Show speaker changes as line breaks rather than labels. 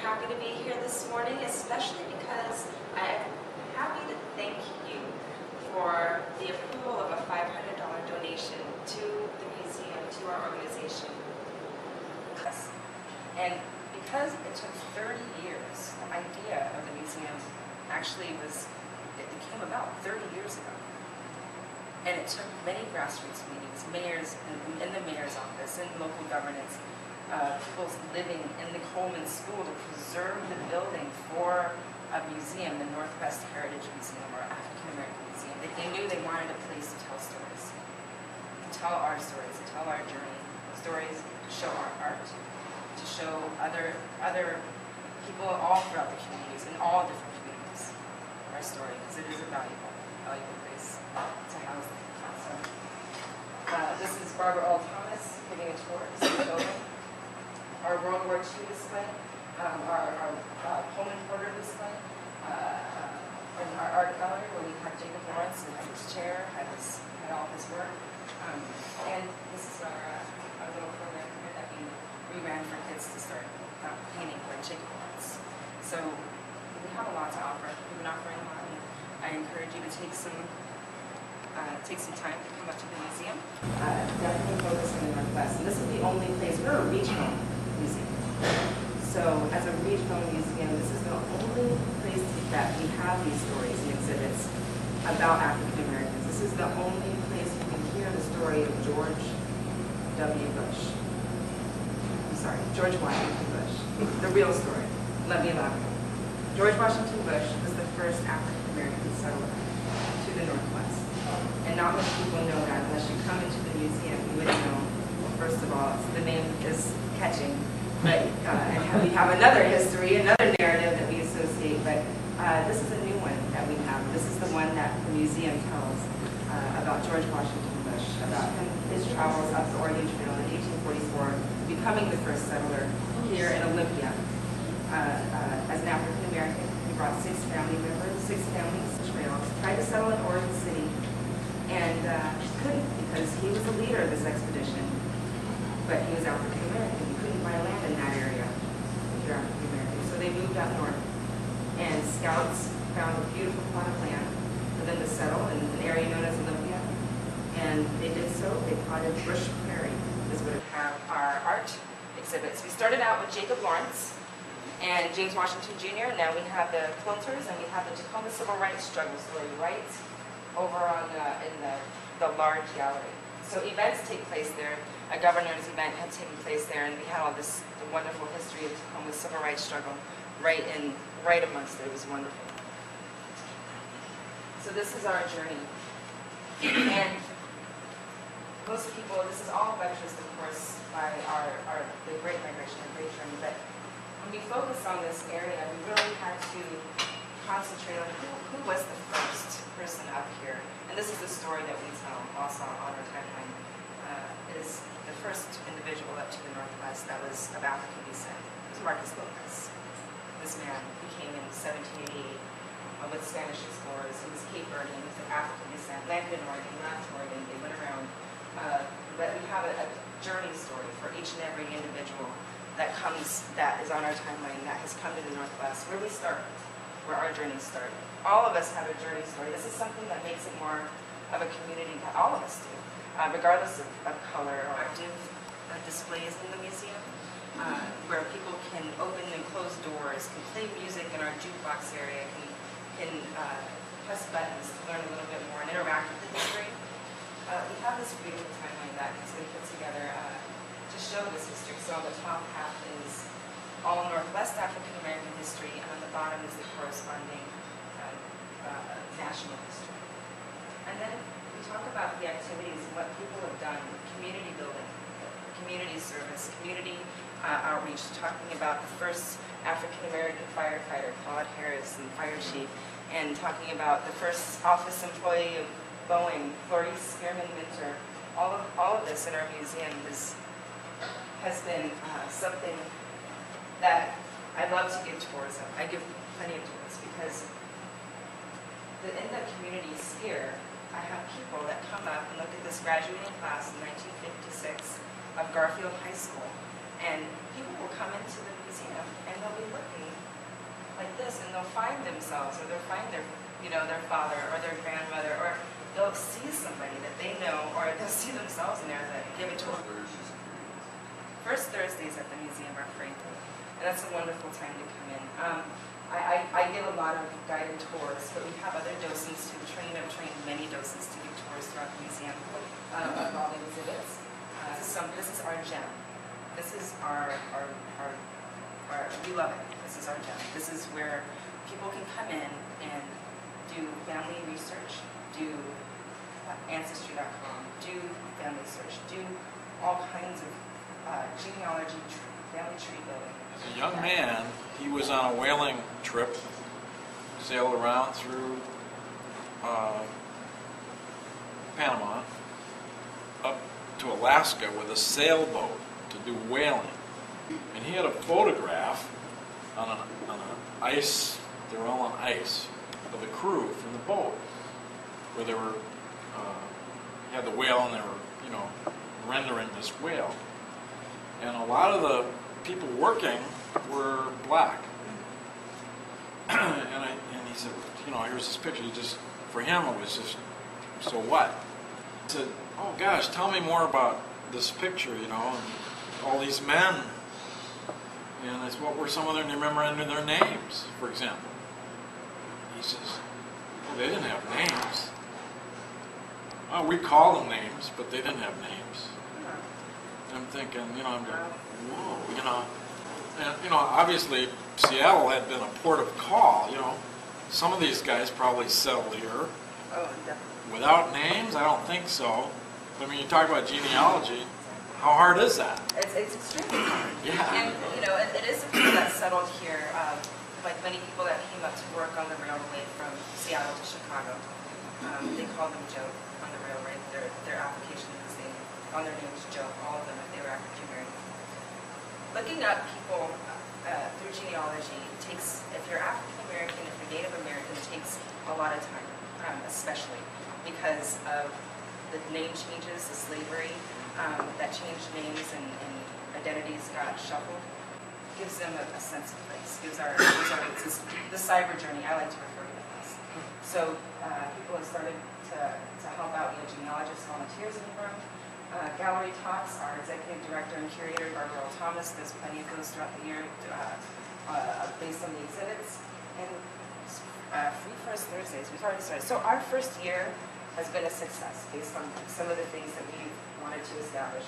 happy to be here this morning, especially because I'm happy to thank you for the approval of a $500 donation to the museum, to our organization. And because it took 30 years, the idea of the museum actually it came about 30 years ago. And it took many grassroots meetings, mayors in the mayor's office, in local governance, people living in the Coleman School to preserve the building for a museum, the Northwest Heritage Museum or African American Museum. They knew they wanted a place to tell stories, to tell our stories, to tell our journey, stories to show our art, to show other people all throughout the communities, in all different communities, our story, because it is a valuable place to house them. So, this is Barbara Earl Thomas giving a tour of the building. Our World War II display, our Pullman Porter display, and our art gallery where we have Jacob Lawrence and his chair, had all his work. And this is our little program here that we ran for kids to start painting by Jacob Lawrence. So we have a lot to offer. We've been offering a lot, and I encourage you to take some time to come up to the museum. Definitely focus on the Northwest. And this is the only place, we're a regional museum. So as a regional museum, this is the only place that we have these stories and exhibits about African Americans. This is the only place you can hear the story of George Washington Bush. The real story. Let me elaborate. George Washington Bush was the first African American settler to the Northwest. And not many people know that unless you come into the museum. You wouldn't know. Well, first of all, the name is catching. But and we have another history, another narrative that we associate. But this is a new one that we have. This is the one that the museum tells about George Washington Bush, about his travels up the Oregon Trail in 1844, becoming the first settler here in Olympia. As an African American, he brought 6 family members, 6 families to trails, tried to settle in Oregon City, and couldn't because he was the leader of this expedition. But he was African American. You couldn't buy land in that area if you're African American. So they moved up north, and scouts found a beautiful plot of land for them to settle in an area known as Olympia. And they did so. They plotted Bush Prairie. This would have our art exhibits. We started out with Jacob Lawrence and James Washington Jr. Now we have the quilters, and we have the Tacoma Civil Rights Struggle story right over on in the large gallery. So events take place there. A governor's event had taken place there, and we had all this wonderful history of Tacoma Civil Rights Struggle right amongst it. It was wonderful. So this is our journey, and most people, this is all buttressed, of course, by the Great Migration, our Great Journey. But when we focus on this area, we really had to concentrate on who was the first person up here. And this is the story that we tell also on our timeline. Is the first individual up to the Northwest that was of African descent. It was Marcus Lopez. This man, he came in 1788 with Spanish explorers. He was Cape Verdean. He was of African descent. Landed in Oregon, left Oregon. They went around. But we have a journey story for each and every individual that is on our timeline, that has come to the Northwest, where we start, where our journey started. All of us have a journey story. This is something that makes it more of a community that all of us do, regardless of color or displays in the museum, where people can open and close doors, can play music in our jukebox area, can press buttons to learn a little bit more and interact with the history. We have this beautiful timeline that has been put together to show this history. So on the top half is all Northwest African American history, and on the bottom is the corresponding national history. And then we talk about the activities and what people have done, community building, community service, community outreach, talking about the first African American firefighter, Claude Harris, and fire chief, and talking about the first office employee of Boeing, Clarice Spearman Minter. All of this in our museum has been something that I love to give tours of. I give plenty of tours because in the community sphere, I have people that come up and look at this graduating class in 1956 of Garfield High School, And people will come into the museum and they'll be looking like this, and they'll find themselves, or they'll find their, their father or their grandmother, or they'll see somebody that they know, or they'll see themselves in there that give it to them. First Thursdays at the museum are free, and that's a wonderful time to come in. I give a lot of guided tours, but we have other docents who I've trained many docents to give tours throughout the museum of all the exhibits. This is our gem. This is our, we love it. This is our gem. This is where people can come in and do family research, do Ancestry.com, do family search, do all kinds of genealogy, family tree building.
As a young man, he was on a whaling trip, sailed around through Panama, up to Alaska with a sailboat to do whaling. And he had a photograph on an ice, they were all on ice, of the crew from the boat, where they were, had the whale and they were, rendering this whale. And a lot of the people working were black. and he said, here's this picture. For him, it was just, so what? He said, oh gosh, tell me more about this picture, and all these men. And it's what were some of them, do you remember under their names, for example? He says, well, they didn't have names. Oh, we call them names, but they didn't have names. I'm thinking, I'm going, whoa, and, obviously Seattle had been a port of call, Some of these guys probably settled here.
Oh, definitely.
Without names, I don't think so. I mean, you talk about genealogy, how hard is that?
It's extremely hard.
Yeah.
And, it is a people that settled here, like many people that came up to work on the railway from Seattle to Chicago. They called them Joe on the railway. Their application was on their names Joe, all of them, if they were African American. Looking up people through genealogy takes, if you're African American, if you're Native American, it takes a lot of time, especially because of the name changes, the slavery, that changed names and identities got shuffled. Gives them a sense of place. Gives our the cyber journey, I like to refer to it as. So people have started to help out. We have genealogists, volunteers in the room. Gallery talks. Our executive director and curator, Barbara Thomas, does plenty of those throughout the year based on the exhibits. And free First Thursdays, we've already started. So our first year has been a success based on some of the things that we wanted to establish.